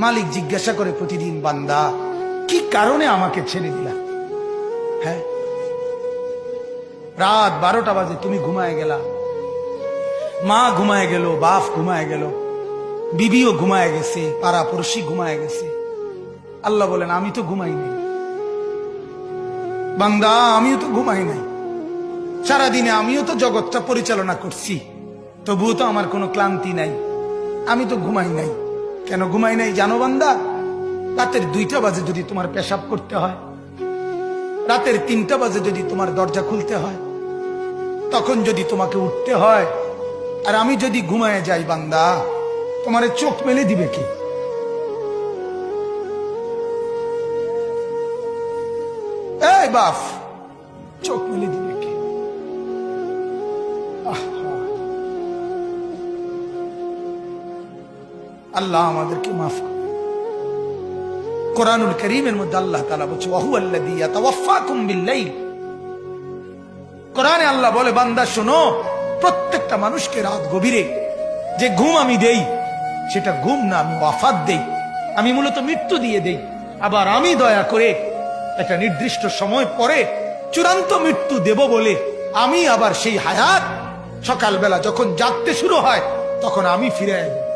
মালিক জিজ্ঞাসা করে প্রতিদিন, বান্দা কি কারণে আমাকে ছেড়ে দিলা? হ্যাঁ, রাত 12টা বাজে তুমি ঘুমায় গেলা, মা ঘুমায় গেল, বাপ ঘুমায় গেল, বিবিও ঘুমায় গেছে, পাড়া পড়শি ঘুমায় গেছে। আল্লাহ বলেন আমি তো ঘুমাই নাই বান্দা, আমিও তো ঘুমাই নাই। সারাদিনে আমিও তো জগৎটা পরিচালনা করছি, তবুও তো আমার কোনো ক্লান্তি নাই, আমি তো ঘুমাই নাই। কেন ঘুমাই নাই জানো বান্দা? রাতের 2টা বাজে যদি তোমার পেশাব করতে হয়, রাতের 3টা বাজে যদি তোমার দরজা খুলতে হয়, তখন যদি তোমাকে উঠতে হয়, আর আমি যদি ঘুমায় যাই বান্দা, তোমার চোখ মেলে দিবে কি? এই বাপ, চোখ মেলে দিবে কি? আল্লাহ আমাদেরকে মাফ করে। কোরআনুল কারীমের মধ্যে আল্লাহ তাআলা বলছে ওয়াহুয়াল্লাযী ইয়াতাওয়াফফাকুম বিল-লাইল। কোরআনে আল্লাহ বলে বান্দা শোনো, প্রত্যেকটা মানুষকে রাত গভীরে যে ঘুম আমি দেই, সেটা ঘুম না, আমি ওয়াফাত দেই, আমি মূলত মৃত্যু দিয়ে দেই। আবার আমি দয়া করে একটা নির্দিষ্ট সময় পরে চূড়ান্ত মৃত্যু দেব বলে আমি আবার সেই হায়াত সকালবেলা যখন জাগতে শুরু হয় তখন আমি ফিরে আসব।